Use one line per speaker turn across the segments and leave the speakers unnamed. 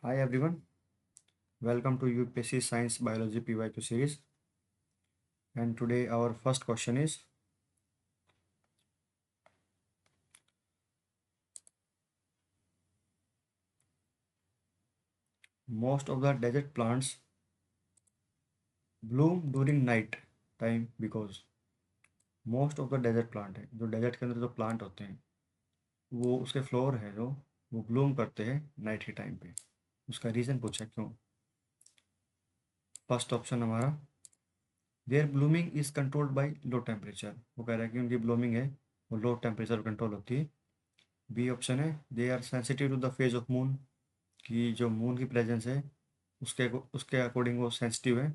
Hi everyone, welcome to UPSC Science Biology PYQ series. And today our first question is most of the desert plants bloom during night time because most of the desert plant है जो desert के अंदर जो plant होते हैं वो उसके floor है जो वो ब्लूम करते हैं नाइट के टाइम पे। उसका रीज़न पूछा क्यों। फर्स्ट ऑप्शन हमारा their blooming is controlled by low temperature, वो कह रहा है कि उनकी ब्लूमिंग है वो लो टेम्परेचर कंट्रोल होती है। बी ऑप्शन है they are sensitive to the phase of moon, कि जो मून की प्रेजेंस है उसके अकॉर्डिंग वो सेंसिटिव है।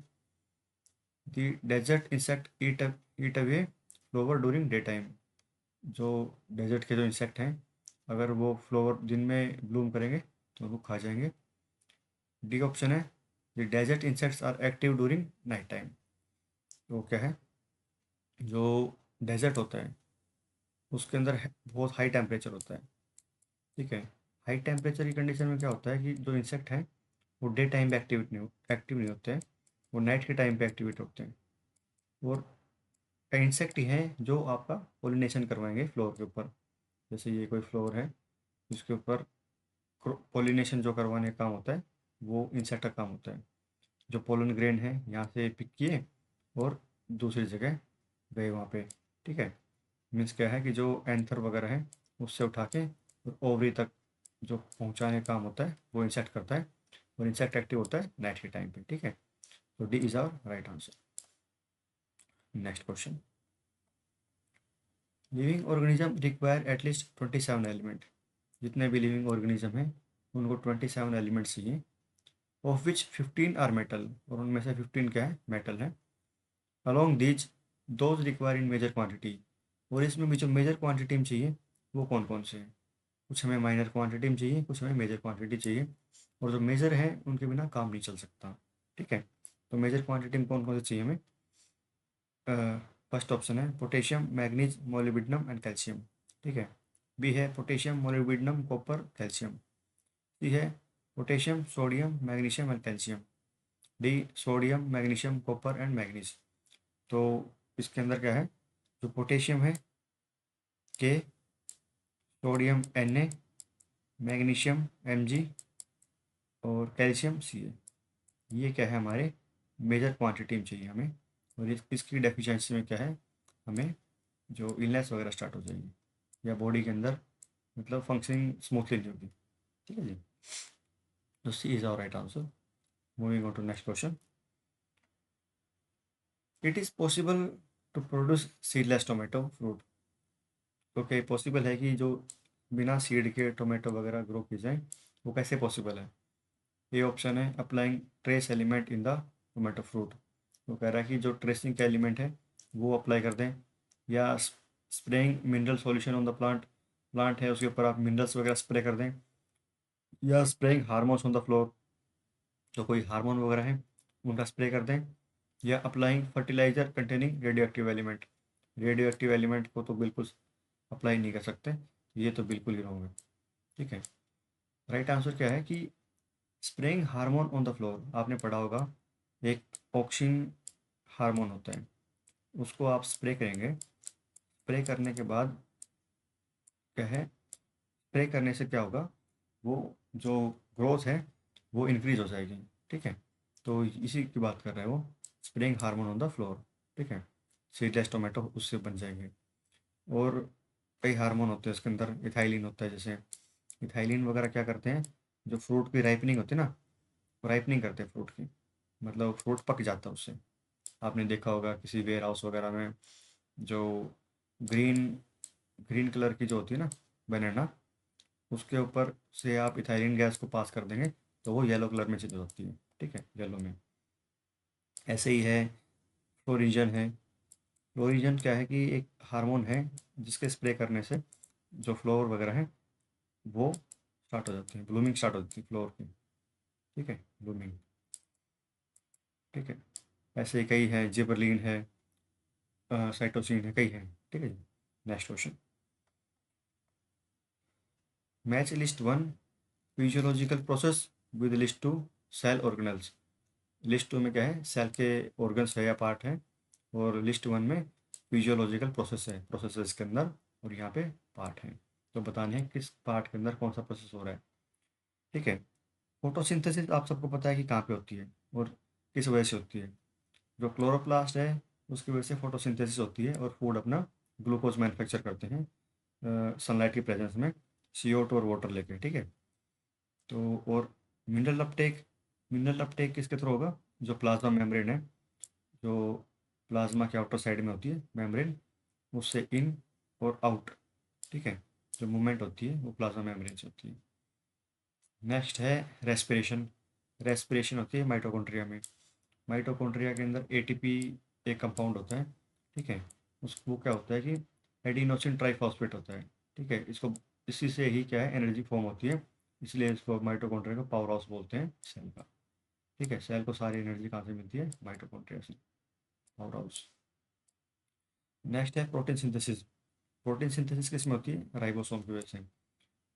The desert insect eat away flower during day time, जो डेजर्ट के जो इंसेक्ट हैं अगर वो फ्लोवर दिन में ब्लूम करेंगे तो वो खा जाएंगे। डी ऑप्शन है the desert insects are active during night time. तो क्या है, जो डेजर्ट होता है उसके अंदर बहुत हाई टेम्परेचर होता है। ठीक है, हाई टेम्परेचर की कंडीशन में क्या होता है कि जो इंसेक्ट हैं वो डे टाइम पे एक्टिव नहीं होते हैं, वो नाइट के टाइम पे एक्टिवेट होते हैं। और इंसेक्ट ही हैं जो आपका पोलिनेशन करवाएंगे फ्लोर के ऊपर। जैसे ये कोई फ्लोर है जिसके ऊपर पोलिनेशन जो करवाने का काम होता है वो इंसेक्ट का काम होता है। जो पोलन ग्रेन है यहाँ से पिक किए और दूसरी जगह गए वहाँ पे। ठीक है, मीन्स क्या है कि जो एंथर वगैरह है उससे उठा के और ओवरी तक जो पहुँचाने का काम होता है वो इंसेक्ट करता है, और इंसेक्ट एक्टिव होता है नाइट के टाइम पे। ठीक है, तो D is our right answer. Next question, living organism require at least 27 element. जितने भी लिविंग ऑर्गेनिज्म हैं उनको 27 एलिमेंट्स चाहिए, ऑफ विच 15 आर मेटल, और उनमें से 15 क्या है, मेटल है। Along these those require in major quantity, और इसमें भी जो मेजर क्वांटिटी में चाहिए वो कौन कौन से हैं। कुछ हमें माइनर क्वांटिटी में चाहिए, कुछ हमें मेजर क्वांटिटी चाहिए, और जो मेजर है उनके बिना काम नहीं चल सकता। ठीक है, तो मेजर क्वांटिटी में कौन कौन से चाहिए हमें। फर्स्ट ऑप्शन है potassium manganese molybdenum and calcium. ठीक है, बी है पोटेशियम मोलिब्डेनम कॉपर कैल्शियम। सी है potassium sodium magnesium and calcium. D sodium magnesium copper and manganese. तो इसके अंदर क्या है, जो पोटेशियम है के, सोडियम Na, मैग्नीशियम Mg और कैल्शियम Ca। ये क्या है, हमारे मेजर क्वांटिटी में चाहिए हमें। और इसकी डेफिशिएंसी में क्या है, हमें जो इलनेस वगैरह स्टार्ट हो जाएगी या बॉडी के अंदर मतलब फंक्शनिंग स्मूथली नहीं होगी। ठीक है जी, तो C is our right answer. Moving on to next question, it is possible to produce seedless tomato fruit. Okay, possible है कि जो बिना सीड के टोमेटो वगैरह ग्रो की जाए, वो कैसे पॉसिबल है। ये ऑप्शन है applying trace element in the tomato fruit, वो कह रहा है कि जो ट्रेसिंग का एलिमेंट है वो अप्लाई कर दें, या spraying mineral solution on the plant है उसके ऊपर आप मिनरल्स वगैरह स्प्रे कर दें, या spraying hormones on the floor, जो कोई हार्मोन वगैरह है उनका स्प्रे कर दें, या applying fertiliser containing radioactive element. Radioactive element को तो बिल्कुल अप्लाई नहीं कर सकते, ये तो बिल्कुल ही रॉन्ग है। ठीक है, राइट आंसर क्या है कि spraying hormone on the floor. आपने पढ़ा होगा एक ऑक्सिन हार्मोन होता है, उसको आप स्प्रे करेंगे। स्प्रे करने के बाद क्या है, स्प्रे करने से क्या होगा, वो जो ग्रोथ है वो इंक्रीज हो जाएगी। ठीक है, तो इसी की बात कर रहे हैं वो, spraying hormone on the floor. ठीक है, सीडलेस टोमेटो उससे बन जाएंगे। और कई हार्मोन होते हैं उसके अंदर, इथाइलिन होता है जैसे, इथाइलिन वगैरह क्या करते हैं, जो फ्रूट की राइपनिंग होती है ना, राइपनिंग करते हैं फ्रूट की, मतलब फ्रूट पक जाता है उससे। आपने देखा होगा किसी वेयर हाउस वगैरह में जो ग्रीन ग्रीन कलर की जो होती है ना बनाना, उसके ऊपर से आप इथाइलिन गैस को पास कर देंगे तो वो येलो कलर में चेंज हो जाती है। ठीक है, येलो में। ऐसे ही है फ्लोरिजन है। फ्लोरिजन क्या है कि एक हार्मोन है जिसके स्प्रे करने से जो फ्लोर वगैरह है वो स्टार्ट हो जाती है, ब्लूमिंग स्टार्ट हो जाती है फ्लोर की। ठीक है, ब्लूमिंग। ठीक है, ऐसे ही कई है, जिबरलिन है, साइटोसिन है, कई है। ठीक है जी, next question, match list one physiological process with list two cell organelles. List two में क्या है, सेल के ऑर्गन्स है या पार्ट है, और लिस्ट वन में फिजियोलॉजिकल प्रोसेस है, प्रोसेसेस के अंदर, और यहाँ पे पार्ट है। तो बताने हैं किस पार्ट के अंदर कौन सा प्रोसेस हो रहा है। ठीक है। फोटोसिंथेसिस आप सबको पता है कि कहाँ पे होती है और किस वजह से होती है। जो क्लोरोप्लास्ट है उसकी वजह से फोटोसिंथेसिस होती है और फूड अपना ग्लूकोज मैन्युफैक्चर करते हैं सनलाइट की प्रेजेंस में, CO2 और वाटर लेके। ठीक है। तो और मिनरल अपटेक किसके थ्रू होगा, जो प्लाज्मा मेम्ब्रेन है, जो प्लाज्मा के आउटर साइड में होती है मेम्ब्रेन, उससे इन और आउट। ठीक है। जो मूवमेंट होती है वो प्लाज्मा मेम्ब्रेन से होती है। नेक्स्ट है रेस्पिरेशन। रेस्पिरेशन होती है माइटोकॉन्ड्रिया में। माइटोकॉन्ड्रिया के अंदर ATP एक कंपाउंड होता है। ठीक है। उसको क्या होता है कि एडिनोसिन ट्राइफॉस्फेट होता है। ठीक है। इसको इसी से ही क्या है, एनर्जी फॉर्म होती है, इसलिए इसको माइटोकॉन्ड्रिया का पावर हाउस बोलते हैं सेल का। ठीक है। सेल को सारी एनर्जी कहाँ से मिलती है, माइटोकॉन्ड्रिया से, पावर हाउस। नेक्स्ट है प्रोटीन सिंथेसिस। प्रोटीन सिंथेसिस किस में होती है, राइबोसोम की वजह से।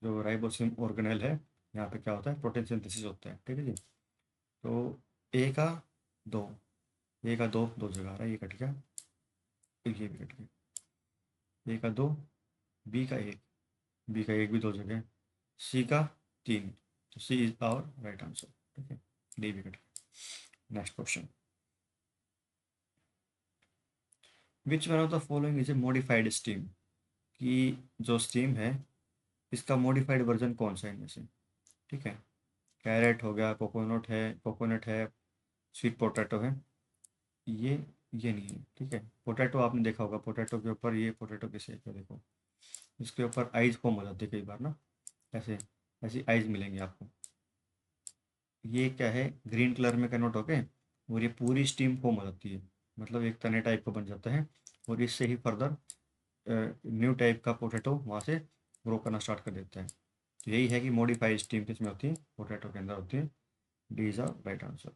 जो राइबोसोम ऑर्गेनेल है, यहाँ पे क्या होता है, प्रोटीन सिंथेसिस होता है। ठीक है जी। तो ए का दो, ए का दो, दो जगह आ रहा है, ये कट गया, ये भी कट गया। ए का दो, बी का एक, बी का एक भी दो जगह, सी का तीन, तो C is our right answer. ठीक है। डी भी कट गया। Next question, which one of the following is A modified steam. कि जो स्टीम है इसका मॉडिफाइड वर्जन कौन सा है इनमें से। ठीक है। कैरेट हो गया, कोकोनट है, स्वीट पोटैटो है, ये ये नहीं है। ठीक है। पोटैटो आपने देखा होगा, पोटैटो के ऊपर, ये पोटैटो के शेप है देखो, इसके ऊपर आइज फॉर्म हो जाती है कई बार ना, ऐसे ऐसी आइज मिलेंगी आपको। ये क्या है, ग्रीन कलर में कन्वर्ट होके और ये पूरी स्टीम फॉर्म हो जाती है, मतलब एक तने टाइप का बन जाता है, और इससे ही फर्दर न्यू टाइप का पोटैटो वहाँ से ग्रो करना स्टार्ट कर देता है। तो यही है कि मॉडिफाइड स्टीम किस में होती है, पोटैटो के अंदर होती है। D is a right answer.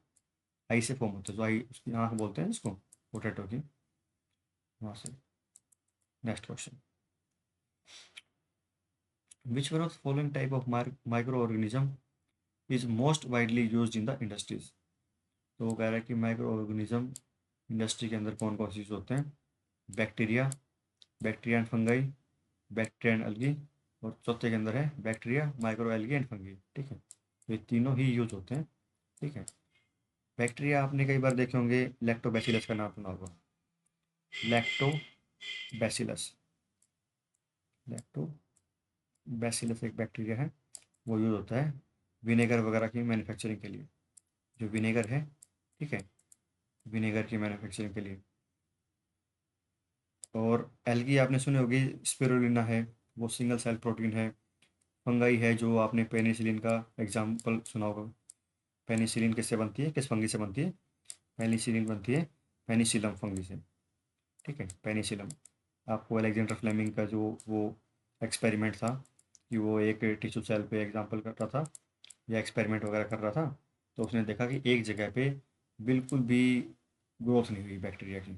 I से फॉर्म होता है, जो आई उसकी आँख बोलते हैं इसको, पोटैटो की, वहाँ से। Next question, which one of following type of micro organism is most widely use in the industries. तो वो कह रहा है कि माइक्रो ऑर्गेनिज्म इंडस्ट्री के अंदर कौन कौन से यूज होते हैं। Bacteria, bacteria and fungi, bacteria and algae, और चौथे के अंदर है bacteria, micro algae and fungi. ठीक है। तो ये तीनों ही यूज होते हैं। ठीक है। बैक्टीरिया आपने कई बार देखे होंगे, लैक्टोबैसिलस का नाम सुना होगा, लैक्टोबैसिलस। लैक्टोबैसिलस एक बैक्टीरिया है, वो यूज होता है विनेगर वगैरह की मैन्युफैक्चरिंग के लिए। जो विनेगर है, ठीक है, विनेगर की मैन्युफैक्चरिंग के लिए। और एल्गी आपने सुनी होगी, स्पिरुलिना है, वो सिंगल सेल प्रोटीन है। फंगाई है, जो आपने पेनिसिलिन का एग्जाम्पल सुना होगा। पेनिसिलिन किससे बनती है, किस फंगी से बनती है, पेनिसिलिन बनती है पेनिसिलम फंगी से। ठीक है। पेनिसिलम, आपको अलेक्जेंडर फ्लेमिंग का जो वो एक्सपेरिमेंट था, कि वो एक टिश्यू सेल पे एग्जाम्पल कर रहा था या एक्सपेरिमेंट वगैरह कर रहा था, तो उसने देखा कि एक जगह पे बिल्कुल भी ग्रोथ नहीं हुई बैक्टीरिया की।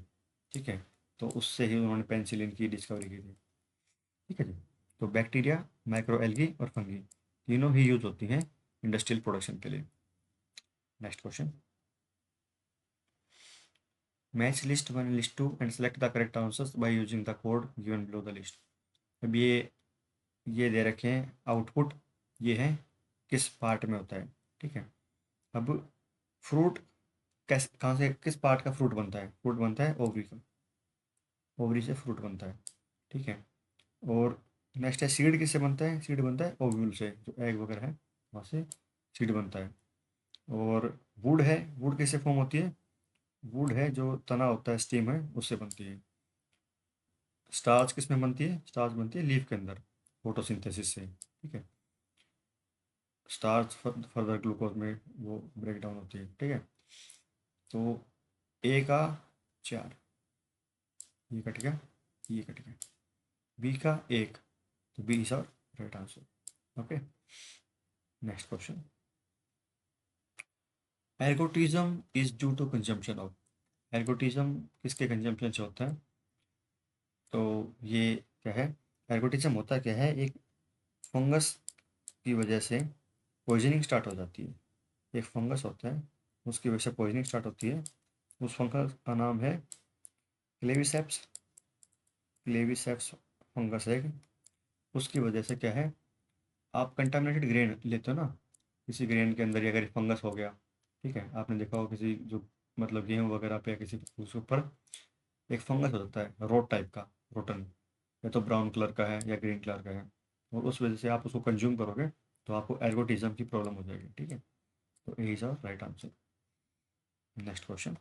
ठीक है। तो उससे ही उन्होंने पेनिसिलिन की डिस्कवरी की थी। ठीक है जी। तो बैक्टीरिया, माइक्रो एल्गी और फंगी तीनों ही यूज होती हैं इंडस्ट्रियल प्रोडक्शन के लिए। Next question, match list one list two and select the correct answers by using the code given below the list. अब ये दे रखे हैं आउटपुट, ये है किस पार्ट में होता है। ठीक है। अब फ्रूट कैसे, कहाँ से, किस पार्ट का फ्रूट बनता है, फ्रूट बनता है ओवरी का, ओवरी से फ्रूट बनता है। ठीक है। और नेक्स्ट है सीड, किससे बनता है, सीड बनता है ओव्यूल से, जो एग वगैरह है वहाँ से सीड बनता है। और वुड है, वुड किससे फॉर्म होती है, वुड है जो तना होता है, स्टीम है, उससे बनती है। स्टार्च किस में बनती है, स्टार्च बनती है लीफ के अंदर, फोटोसिंथेसिस से। ठीक है। स्टार्च फर्दर ग्लूकोज में वो ब्रेक डाउन होती है। ठीक है। तो ए का चार, ये कट गया, ये कट गया, बी का एक, तो B is our right answer. Okay. Next question, ergotism is due to consumption of. Ergotism किसके कंजम्पशन से होता है, तो ये क्या है, एर्गोटिज्म होता क्या है, एक फंगस की वजह से पॉइजनिंग स्टार्ट हो जाती है। एक फंगस होता है, उसकी वजह से पॉइजनिंग स्टार्ट होती है। उस फंगस का नाम है क्लेविसेप्स। क्लेविसेप्स फंगस है। उसकी वजह से क्या है, आप कंटामिनेटेड ग्रेन लेते हो ना, किसी ग्रेन के अंदर ही अगर फंगस हो गया, ठीक है, आपने देखा हो किसी जो मतलब गेहूँ वगैरह पे या किसी उसके ऊपर एक फंगस हो जाता है रोट टाइप का, रोटन, या तो ब्राउन कलर का है या ग्रीन कलर का है, और उस वजह से आप उसको कंज्यूम करोगे तो आपको एर्गोटिज्म की प्रॉब्लम हो जाएगी, ठीक है। तो A is our right answer. Next question,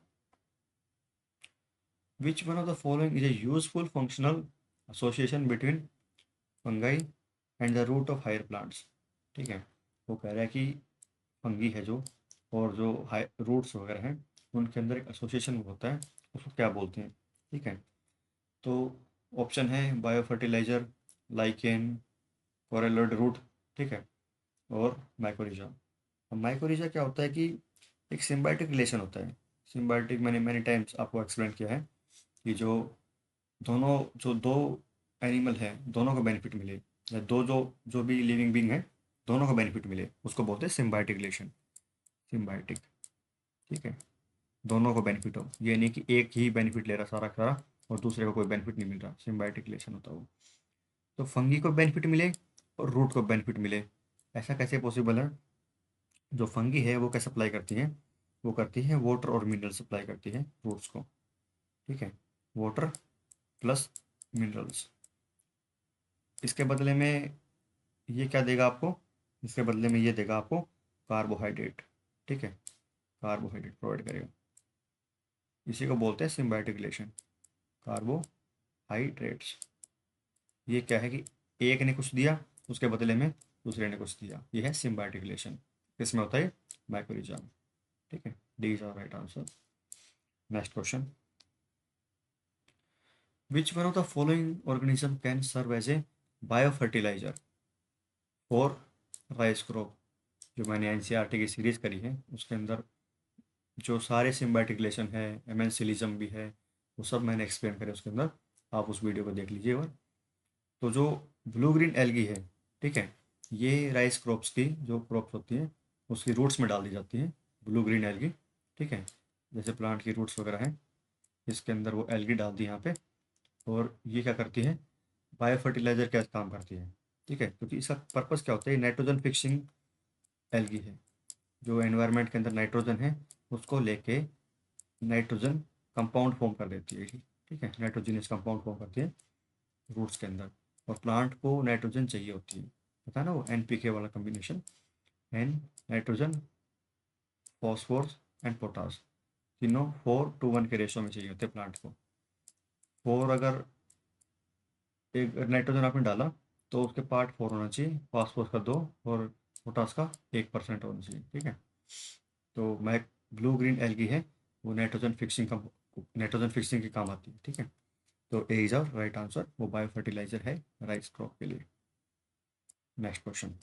which one of the following is a useful functional association between fungi and the root of higher plants. ठीक है, वो कह रहा है कि फंगी है जो, और जो हाई रूट्स वगैरह हैं, उनके अंदर एक एसोसिएशन होता है, उसको क्या बोलते हैं, ठीक है। तो ऑप्शन है bio fertiliser, lichen, coralloid root, ठीक है, और माइकोरिजा। अब माइकोरिजा क्या होता है कि एक सिम्बायोटिक रिलेशन होता है। सिम्बायोटिक मैंने मैनी टाइम्स आपको एक्सप्लेन किया है कि जो दो एनिमल है दोनों को बेनिफिट मिले, या दो जो जो भी लिविंग बींग है दोनों को बेनिफिट मिले, उसको बोलते हैं सिम्बायोटिक रिलेशन। सिम्बायोटिक, ठीक है, दोनों को बेनिफिट हो, ये नहीं कि एक ही बेनिफिट ले रहा सारा सारा और दूसरे को कोई बेनिफिट नहीं मिल रहा, सिम्बायोटिक रिलेशन होता है वो। तो फंगी को बेनिफिट मिले और रूट को बेनिफिट मिले, ऐसा कैसे पॉसिबल है। जो फंगी है वो क्या सप्लाई करती है, वो करती है वाटर और मिनरल सप्लाई करती है रूट्स को, ठीक है, वाटर प्लस मिनरल्स। इसके बदले में ये क्या देगा आपको, इसके बदले में ये देगा आपको कार्बोहाइड्रेट, ठीक है, कार्बोहाइड्रेट प्रोवाइड करेगा। इसी को बोलते हैं सिम्बायोटिक रिलेशन, कार्बोहाइड्रेट्स। ये क्या है कि एक ने कुछ दिया, उसके बदले में दूसरे ने कुछ दिया, ये है सिम्बायोटिक रिलेशन। किसमें होता है, माइक्रोरिजा में, ठीक है। D is our right answer. Next question, which one of the following organism can serve as a biofertiliser for rice crop. जो मैंने एनसीईआरटी की सीरीज करी है उसके अंदर जो सारे सिम्बायोटिक रिलेशन है, एमेंसिलिज्म भी है, वो सब मैंने एक्सप्लेन करे उसके अंदर, आप उस वीडियो को देख लीजिए। और तो जो ब्लू ग्रीन एल्गी है, ठीक है, ये राइस क्रॉप्स की जो क्रॉप्स होती हैं उसकी रूट्स में डाल दी जाती हैं, ब्लू ग्रीन एल्गी, ठीक है, जैसे प्लांट की रूट्स वगैरह हैं, इसके अंदर वो एल्गी डाल दी यहाँ पे। और ये क्या करती है, बायो फर्टिलाइजर का काम करती है, ठीक है, क्योंकि इसका पर्पज़ क्या होता है, नाइट्रोजन फिक्सिंग एल्गी है। जो एनवायरनमेंट के अंदर नाइट्रोजन है उसको लेके नाइट्रोजन कंपाउंड फॉर्म कर देती है, ठीक है, नाइट्रोजनस कंपाउंड फॉर्म करती है रूट्स के अंदर। और प्लांट को नाइट्रोजन चाहिए होती है, पता है ना, वो एनपीके वाला combination, N, nitrogen, phosphorus and potash, तीनों 4:1 के रेशो में चाहिए होते हैं प्लांट को। फोर अगर एक नाइट्रोजन आपने डाला तो उसके पार्ट 4 होना चाहिए, फॉस्फोरस का 2 और पोटास का 1% होना चाहिए, ठीक है। तो मैं ब्लू ग्रीन एल्गी है, वो नाइट्रोजन फिक्सिंग के काम आती है, ठीक है। तो A is our right answer, वो बायो फर्टिलाइजर है राइस क्रॉप के लिए। Next question,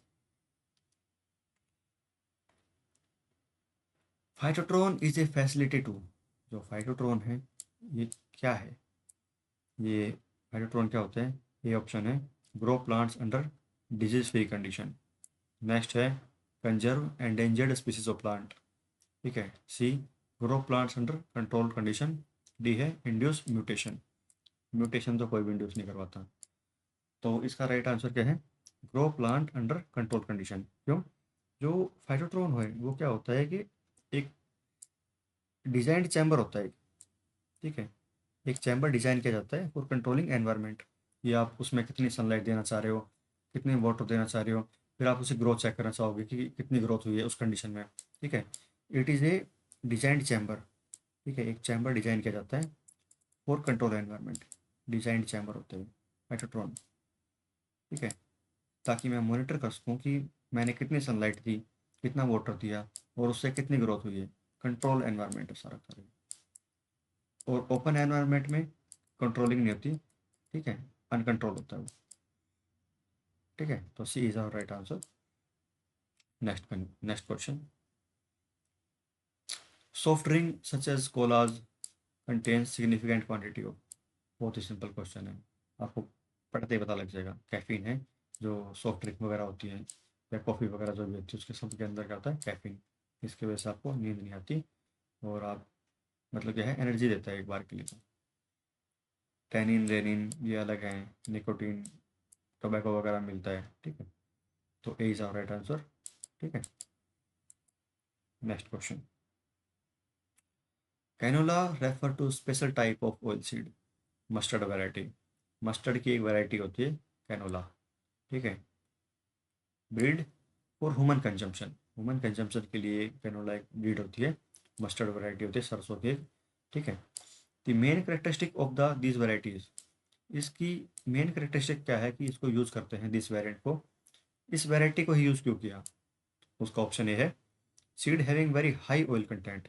phytotron is a facility to. जो फाइटोट्रोन है ये क्या है, ये फाइटोट्रोन क्या होते हैं, ये ऑप्शन है grow plants under disease free condition. Next है conserve endangered species of plant, ठीक है, C grow plants under control condition, D है इंड्यूस म्यूटेशन। म्यूटेशन तो कोई भी इंड्यूस नहीं करवाता। तो इसका राइट आंसर क्या है, grow plant under control condition. क्यों, जो फाइटोट्रोन है वो क्या होता है कि एक डिजाइंड चैम्बर होता है, ठीक है, एक चैम्बर डिजाइन किया जाता है फॉर कंट्रोलिंग एनवायरनमेंट। ये आप उसमें कितनी सनलाइट देना चाह रहे हो, कितनी वाटर देना चाह रहे हो, फिर आप उसे ग्रोथ चेक करना चाहोगे कि कितनी ग्रोथ हुई है उस कंडीशन में, ठीक है। It is a designed chamber, ठीक है, एक चैम्बर डिजाइन किया जाता है for control environment, designed chamber होते हैं फाइटोट्रॉन, ठीक है, ताकि मैं मॉनिटर कर सकूँ कि मैंने कितनी सनलाइट दी, कितना वाटर दिया और उससे कितनी ग्रोथ हुई है। कंट्रोल एनवायरनमेंट है सारा का। और ओपन एनवायरनमेंट में कंट्रोलिंग नहीं होती, ठीक है, अनकंट्रोल होता है वो, ठीक है। तो C is our right answer. Next question, soft drink such as colas contains significant quantity of. बहुत ही सिंपल क्वेश्चन है, आपको पढ़ते ही पता लग जाएगा। कैफीन है, जो सॉफ्ट ड्रिंक वगैरह होती है या कॉफ़ी वगैरह जो भी होती है उसके सब के अंदर क्या होता है, कैफीन। इसकी वजह से आपको नींद नहीं आती और आप मतलब क्या है, एनर्जी देता है एक बार के लिए। तो टैनिन रेनिन ये अलग हैं, निकोटीन टोबैको वगैरह मिलता है, ठीक है। तो A is our right answer, ठीक है। Next question, canola refer to special type of oilseed, mustard variety. Mustard की एक वैरायटी होती है कैनोला, ठीक है। Breed for human consumption, human consumption के लिए कैनोला एक ब्रीड होती है, मस्टर्ड वैरायटी होती है सरसों की, ठीक है। The main characteristic of the this varieties, इसकी मेन करेक्टरिस्टिक क्या है कि इसको यूज़ करते हैं दिस वेरिएंट को, इस वैरायटी को ही यूज़ क्यों किया। उसका ऑप्शन ए है seed having very high oil content,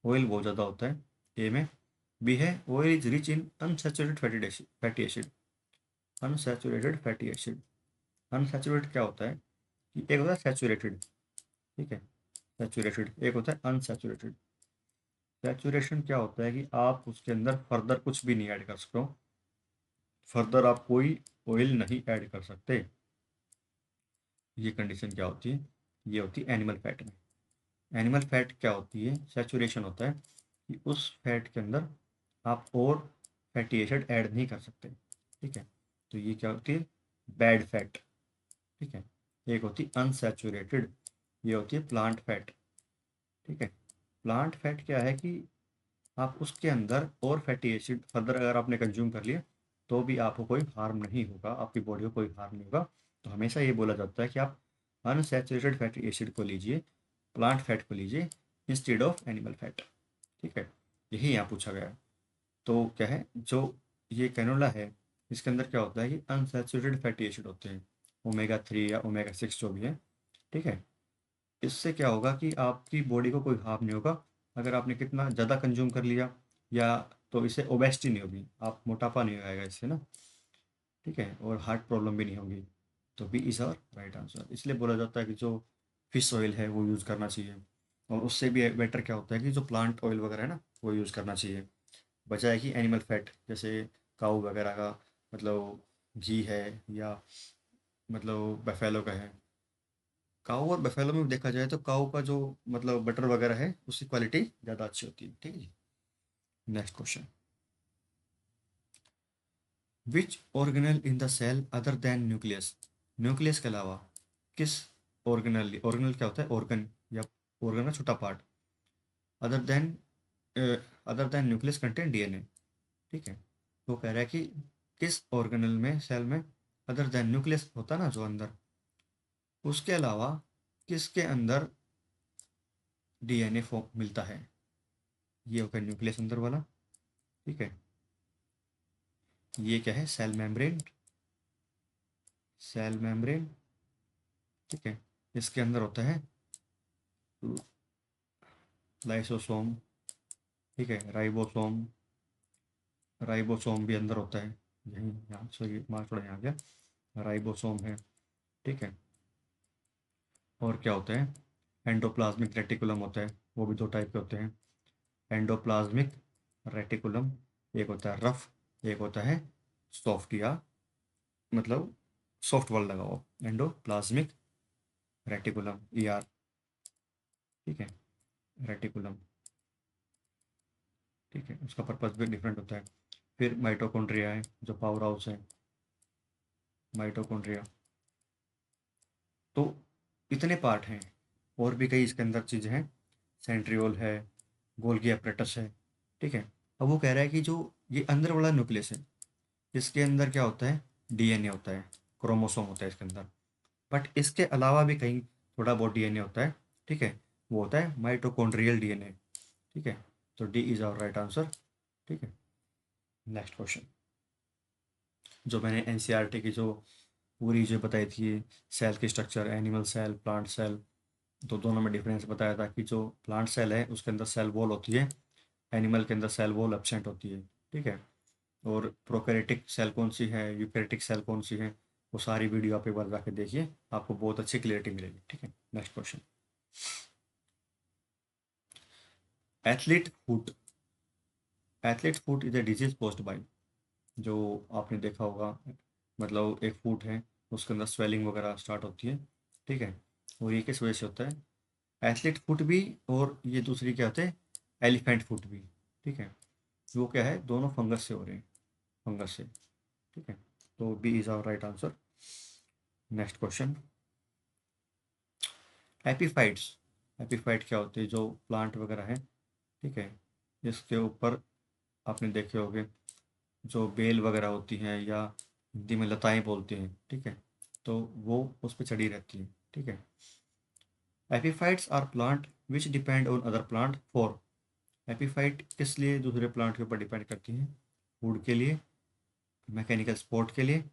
oil बहुत ज़्यादा होता है ए में। बी है oil is rich in unsaturated fatty acid, unsaturated fatty acid. Unsaturated क्या होता है कि एक होता है सैचुरेटेड, ठीक है, सैचुरेटेड, एक होता है अनसैचुरेटेड। सैचुरेशन क्या होता है कि आप उसके अंदर फर्दर कुछ भी नहीं ऐड कर सकते हो, फर्दर आप कोई ऑयल नहीं ऐड कर सकते। ये कंडीशन क्या होती है, ये होती है एनिमल फैट में। एनिमल फैट क्या होती है, सैचुरेशन होता है कि उस फैट के अंदर आप और फैटी एसिड ऐड नहीं कर सकते, ठीक है। तो ये क्या होती है, बैड फैट, ठीक है। एक होती है अनसैचुरेटेड, ये होती है प्लांट फैट, ठीक है। प्लांट फैट क्या है कि आप उसके अंदर और फैटी एसिड फर्दर अगर आपने कंज्यूम कर लिया तो भी आपको कोई हार्म नहीं होगा, आपकी बॉडी को कोई हार्म नहीं होगा। तो हमेशा ये बोला जाता है कि आप अनसैचुरेटेड फैटी एसिड को लीजिए, प्लांट फैट को लीजिए इंस्टेड ऑफ एनिमल फैट, ठीक है। यही यहाँ पूछा गया है। तो क्या है, जो ये कैनोला है इसके अंदर क्या होता है कि अनसैचुरेटेड फैटी एसिड होते हैं, ओमेगा 3 या ओमेगा 6 जो भी है, ठीक है। इससे क्या होगा कि आपकी बॉडी को कोई हार्म नहीं होगा, अगर आपने कितना ज़्यादा कंज्यूम कर लिया या तो इससे ओबेसिटी नहीं होगी, आप मोटापा नहीं आएगा इससे ना, ठीक है, और हार्ट प्रॉब्लम भी नहीं होगी। तो B is our right answer. इसलिए बोला जाता है कि जो फिश ऑयल है वो यूज़ करना चाहिए, और उससे भी बेटर क्या होता है कि जो प्लांट ऑयल वगैरह है ना वो यूज़ करना चाहिए, बजाय कि एनिमल फैट जैसे काऊ वगैरह का, मतलब घी है या मतलब बफेलो का है। काऊ और बफेलो में देखा जाए तो काऊ का जो मतलब बटर वगैरह है उसकी क्वालिटी ज़्यादा अच्छी होती है, ठीक है जी। Next question, which organelle in the cell other than nucleus, nucleus के अलावा किस ऑर्गेनल, ऑर्गेनल क्या होता है ऑर्गन या ऑर्गन का छोटा part, other than other than nucleus contain DNA, ठीक है। वो कह रहा है कि किस ऑर्गेनल में सेल में अदर देन न्यूक्लियस होता है ना जो अंदर, उसके अलावा किसके अंदर डीएनए फॉर्म मिलता है। ये होगा न्यूक्लियस अंदर वाला, ठीक है। ये क्या है, सेल मेम्ब्रेन, सेल मेम्ब्रेन, ठीक है। इसके अंदर होता है लाइसोसोम, ठीक है, राइबोसोम, राइबोसोम भी अंदर होता है, यहीं यहाँ सॉरी मार्क थोड़ा यहाँ गया, राइबोसोम है, ठीक है। और क्या होता है, एंडोप्लाज्मिक रेटिकुलम होता है, वो भी दो टाइप के होते हैं, एंडोप्लाज्मिक रेटिकुलम, एक होता है रफ, एक होता है सॉफ्ट, या मतलब सॉफ्ट वर्ड लगाओ, एंडोप्लाज्मिक रेटिकुलम ER, ठीक है, रेटिकुलम, ठीक है। उसका पर्पस भी डिफरेंट होता है। फिर माइटोकॉन्ड्रिया है जो पावर हाउस है, माइटोकॉन्ड्रिया। तो इतने पार्ट हैं, और भी कई इसके अंदर चीज़ें हैं, सेंट्रियोल है, गोल्गी एपरेटस है, ठीक है। अब वो कह रहा है कि जो ये अंदर वाला न्यूक्लियस है इसके अंदर क्या होता है, डीएनए होता है, क्रोमोसोम होता है इसके अंदर, बट इसके अलावा भी कहीं थोड़ा बहुत डीएनए होता है, ठीक है। वो होता है माइटोकॉन्ड्रियल डीएनए, ठीक है। तो D is our right answer, ठीक है। नेक्स्ट क्वेश्चन, जो मैंने एनसीईआरटी की जो पूरी जो बताई थी सेल की structure, animal cell plant cell, तो दोनों में डिफरेंस बताया था कि जो प्लांट सेल है उसके अंदर सेल वॉल होती है, एनिमल के अंदर सेल वॉल एब्सेंट होती है, ठीक है। और प्रोकैरियोटिक सेल कौन सी है, यूकैरियोटिक सेल कौन सी है, वो सारी वीडियो आप एक बार जाके देखिए, आपको बहुत अच्छी क्लियरिटी मिलेगी, ठीक है। Next question, athlete foot, athlete foot is a disease post by, जो आपने देखा होगा, मतलब एक फुट है उसके अंदर स्वेलिंग वगैरह स्टार्ट होती है, ठीक है। और ये किस वजह से होता है, एथलीट फुट भी और ये दूसरी क्या होते हैं, एलिफेंट फुट भी। ठीक है, वो क्या है, दोनों फंगस से हो रहे हैं, फंगस से। ठीक है, तो B is our right answer. Next question, epiphytes. Epiphyte क्या होते हैं, जो प्लांट वगैरह है, ठीक है, इसके ऊपर आपने देखे होंगे जो बेल वगैरह होती हैं, या हिंदी में लताएं बोलते हैं, ठीक है, तो वो उस पर चढ़ी रहती हैं। ठीक है, epiphytes are plant which depend on other plant for. Epiphyte किस लिए दूसरे प्लांट के ऊपर डिपेंड करती हैं, फूड के लिए, मैकेनिकल सपोर्ट के लिए,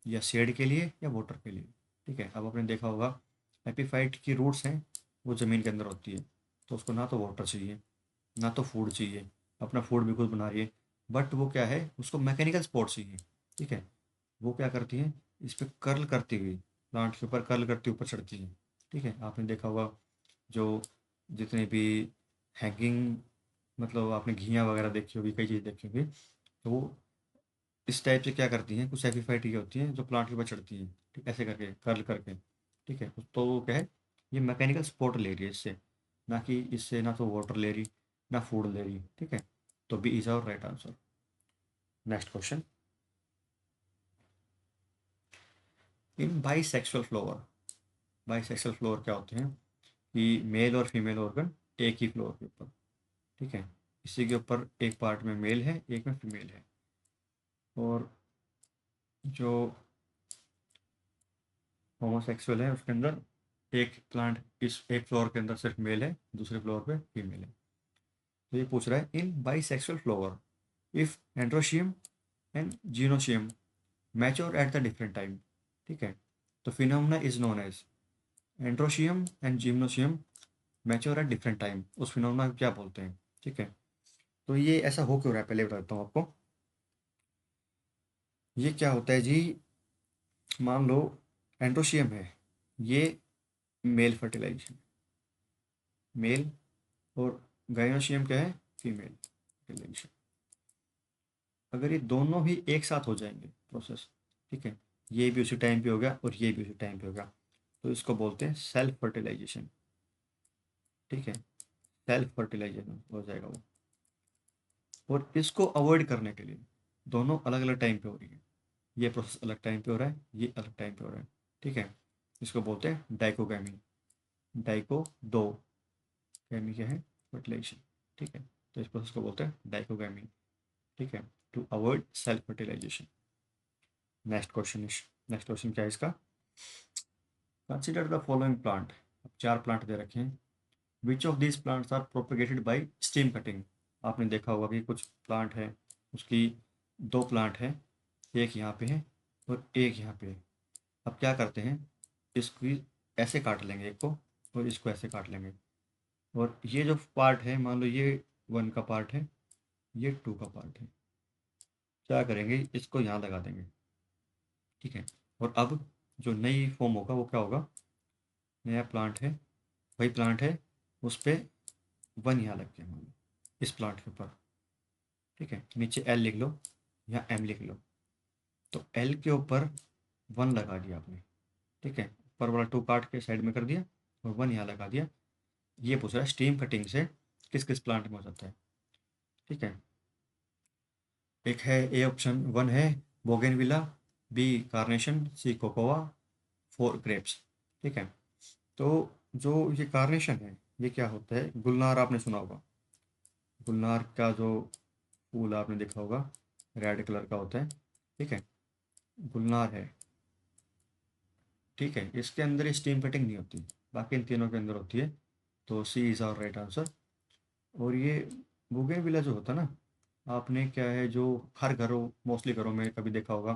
या शेड के लिए, या वाटर के लिए। ठीक है, अब आपने देखा होगा एपीफाइट की रूट्स हैं, वो ज़मीन के अंदर होती है, तो उसको ना तो वाटर चाहिए, ना तो फूड चाहिए, अपना फूड भी खुद बना रही है, बट वो क्या है, उसको मैकेनिकल सपोर्ट चाहिए। ठीक है, वो क्या करती है, इस पर कर्ल करती हुई, प्लांट के ऊपर कर्ल करती ऊपर चढ़ती है। ठीक है, आपने देखा होगा जो जितने भी हैंगिंग, मतलब आपने घियाँ वगैरह देखी होगी, कई चीज़ देखी होगी, तो वो इस टाइप से क्या करती हैं, कुछ एपिफाइट की होती हैं जो प्लांट के ऊपर चढ़ती हैं, ठीक, ऐसे करके कर्ल करके। ठीक है, तो वो क्या है, ये मैकेनिकल सपोर्ट ले रही है इससे, ना कि इससे ना तो वाटर ले रही, ना फूड ले रही। ठीक है, तो B is our right answer. Next question, in bisexual flower. Bisexual flower क्या होते हैं कि मेल और फीमेल ऑर्गन एक ही फ्लोर के ऊपर। ठीक है, इसी के ऊपर एक पार्ट में मेल है, एक में फीमेल है, और जो होमोसेक्सुअल है उसके अंदर एक प्लांट, इस एक फ्लोर के अंदर सिर्फ मेल है, दूसरे फ्लोर पे फीमेल है। तो ये पूछ रहा है, in bisexual flower if androecium and gynoecium mature at the different time. ठीक है, तो phenomena is known as androecium and gynoecium mature at different time, उस फिनोमेना को क्या बोलते हैं। ठीक है, तो ये ऐसा हो क्यों रहा है, पहले बताता हूँ आपको। ये क्या होता है जी, मान लो एंड्रोशियम है, ये मेल फर्टिलाइजेशन, मेल, और गाइनोशियम क्या है, फीमेल फर्टिलाइजेशन। अगर ये दोनों ही एक साथ हो जाएंगे प्रोसेस, ठीक है, ये भी उसी टाइम पे हो गया और ये भी उसी टाइम पे हो गया, तो इसको बोलते हैं सेल्फ फर्टिलाइजेशन। ठीक है, सेल्फ फर्टिलाइजेशन हो जाएगा वो। और इसको अवॉइड करने के लिए दोनों अलग अलग टाइम पे हो रही है, ये प्रोसेस अलग टाइम पे हो रहा है, ये अलग टाइम पे हो रहा है। ठीक है, इसको बोलते हैं डाइकोगैमी। डाइको दो, गैमी क्या है, फर्टिलाइजेशन। ठीक है, तो इस प्रोसेस को बोलते हैं डाइकोगैमी। ठीक है, to avoid self fertilisation. Next question is, next question क्या है इसका, कंसिडर द फॉलोइंग प्लांट। अब चार प्लांट दे रखे हैं, which of this plants are propagated by stem cutting. आपने देखा होगा कि कुछ प्लांट है, उसकी दो प्लांट है, एक यहाँ पे है और एक यहाँ पे है। अब क्या करते हैं, इसको ऐसे काट लेंगे एक को, और इसको ऐसे काट लेंगे, और ये जो पार्ट है, मान लो ये वन का पार्ट है, ये टू का पार्ट है, क्या करेंगे, इसको यहाँ लगा देंगे। ठीक है, और अब जो नई फॉर्म होगा वो क्या होगा, नया प्लांट है, वही प्लांट है, उस पर वन यहाँ लग गया, मान लो इस प्लांट के ऊपर। ठीक है, नीचे एल लिख लो या एम लिख लो, तो एल के ऊपर वन लगा दिया आपने। ठीक है, ऊपर वाला टू काट के साइड में कर दिया और वन यहाँ लगा दिया। ये पूछ रहा है स्टीम कटिंग से किस किस प्लांट में हो जाता है। ठीक है, एक है, ए ऑप्शन वन है बोगेनविला, बी कार्नेशन, सी कोकोआ, फोर ग्रेप्स। ठीक है, तो जो ये कार्नेशन है, ये क्या होता है, गुलनार आपने सुना होगा, गुलनार का जो फूल आपने देखा होगा, रेड कलर का होता है। ठीक है, गुलनार है। ठीक है, इसके अंदर स्टीम कटिंग नहीं होती, बाकी इन तीनों के अंदर होती है, तो C is our right answer. और ये बोगेनविला जो होता है ना, आपने क्या है, जो हर घरों, मोस्टली घरों में कभी देखा होगा,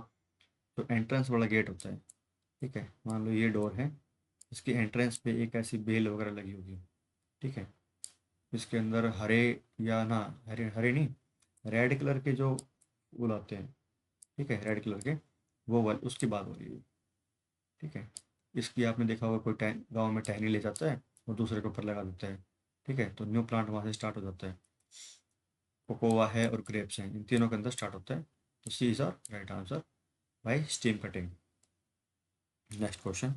तो एंट्रेंस वाला गेट होता है। ठीक है, मान लो ये डोर है, इसकी एंट्रेंस पे एक ऐसी बेल वगैरह लगी होगी। ठीक है, इसके अंदर हरे, या ना, हरे हरे नहीं, रेड कलर के जो फूल आते हैं, ठीक है, रेड कलर के, वो वाले उसकी बात हो रही है। ठीक है, इसकी आपने देखा होगा, कोई गाँव में टहनी ले जाता है और दूसरे के ऊपर लगा देता है। ठीक है, तो न्यू प्लांट वहाँ से स्टार्ट हो जाता है। कोकोआ है और ग्रेप्स हैं, इन तीनों के अंदर स्टार्ट होता है, तो C is our right answer by stem cutting. Next question,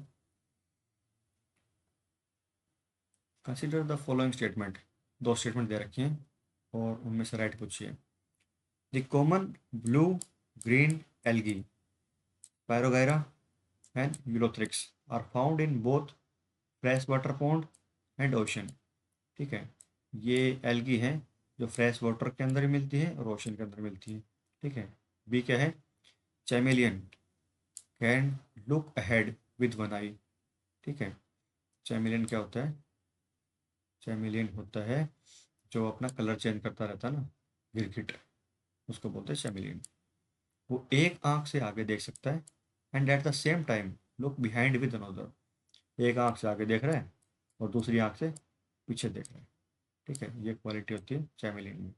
consider the following statement, दो स्टेटमेंट दे रखी हैं और उनमें से राइट पूछिए। The common blue green algae spirogyra and ulothrix are found in both fresh water pond and ocean. ठीक है, ये एल्गी हैं जो फ्रेश वाटर के अंदर ही मिलती है और ओशन के अंदर मिलती है। ठीक है। बी क्या है? Chameleon can look ahead with one eye. ठीक है, चैमेलियन क्या होता है? चैमेलियन होता है जो अपना कलर चेंज करता रहता है ना, गिरगिट, उसको बोलते हैं चैमेलियन। वो एक आंख से आगे देख सकता है and at the same time look behind with another. एक आंख से आगे देख रहा है और दूसरी आंख से पीछे देख रहा है। ठीक है, ये क्वालिटी होती है चैमेलियन में।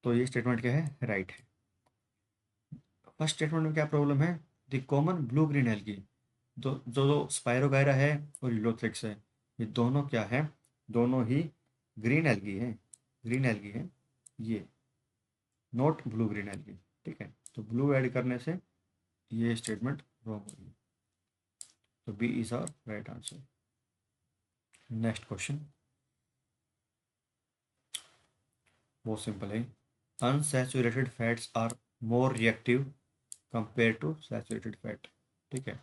तो ये स्टेटमेंट क्या है? राइट है। फर्स्ट स्टेटमेंट में क्या प्रॉब्लम है? The common blue green algae, जो जो जो स्पायरोगायरा है और यूलोथ्रिक्स है, ये दोनों क्या है? दोनों ही ग्रीन एल्गी है। ग्रीन एल्गी है ये, नॉट ब्लू ग्रीन एल्गी। ठीक है, तो ब्लू ऐड करने से ये स्टेटमेंट रॉन्ग होगी। तो B is our right answer. Next question बहुत सिंपल है। Unsaturated fats are more reactive compare to saturated fat. ठीक है,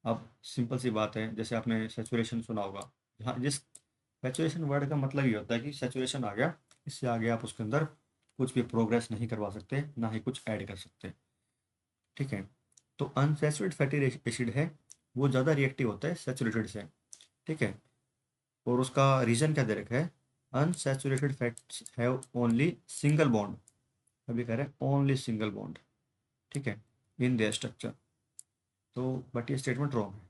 अब सिंपल सी बात है, जैसे आपने सैचुरेशन सुना होगा। हाँ, जिस सैचुरेशन वर्ड का मतलब ये होता है कि सैचुरेशन आ गया, इससे आगे आप उसके अंदर कुछ भी प्रोग्रेस नहीं करवा सकते, ना ही कुछ ऐड कर सकते। ठीक है, तो अनसैचुरेटेड फैटी एसिड है वो ज़्यादा रिएक्टिव होता है सैचुरेटेड से। ठीक है, और उसका रीज़न क्या दे रखा है? Unsaturated fats have only single bond. अभी कह रहे हैं ओनली सिंगल बॉन्ड। ठीक है, इन देयर स्ट्रक्चर। तो बट ये स्टेटमेंट रॉन्ग है।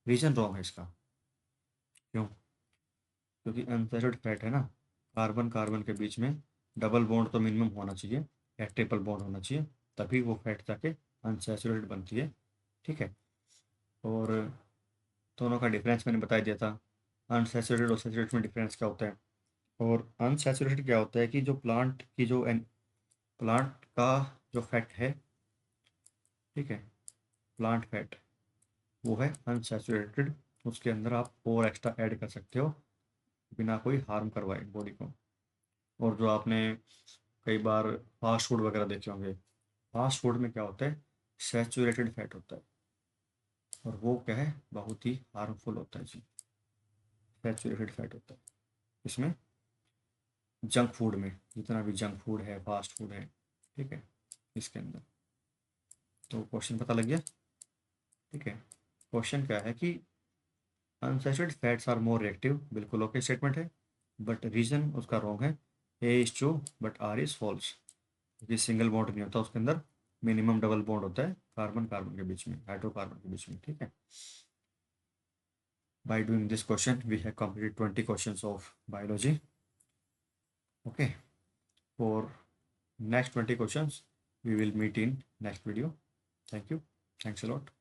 रीज़न रॉन्ग है इसका। क्यों? क्योंकि अनसैचुरेटेड फैट है ना, कार्बन कार्बन के बीच में डबल बॉन्ड तो मिनिमम होना चाहिए या ट्रिपल बॉन्ड होना चाहिए, तभी वो फैट जाके अनसैचुरेटेड बनती है। ठीक है, और दोनों का डिफरेंस मैंने बता दिया था। अनसैचुरेटेड और सैचुरेटेड में डिफरेंस क्या होता है? और अनसैचुरेटेड क्या होता है कि जो प्लांट की जो प्लांट का जो फैट है, ठीक है, प्लांट फैट, वो है अनसैचुरेटेड। उसके अंदर आप और एक्स्ट्रा ऐड कर सकते हो बिना कोई हार्म करवाए बॉडी को। और जो आपने कई बार फास्ट फूड वगैरह देखे होंगे, फास्ट फूड में क्या होता है? सैचुरेटेड फैट होता है, और वो क्या है? बहुत ही हार्मफुल होता है जी। सैचुरेटेड फैट होता है इसमें, जंक फूड में, जितना भी जंक फूड है, फास्ट फूड है, ठीक है, इसके अंदर। तो क्वेश्चन पता लग गया। ठीक है, क्वेश्चन क्या है कि unsaturated fats are more reactive, बिल्कुल ओके स्टेटमेंट है, बट रीजन उसका रॉन्ग है। A is true but R is false, क्योंकि सिंगल बॉन्ड नहीं होता उसके अंदर, मिनिमम डबल बॉन्ड होता है कार्बन कार्बन के बीच में, हाइड्रोकार्बन के बीच में। ठीक है, by doing this question we have completed 20 questions of biology. Okay, for next 20 questions we will meet in next video. Thank you, thanks a lot.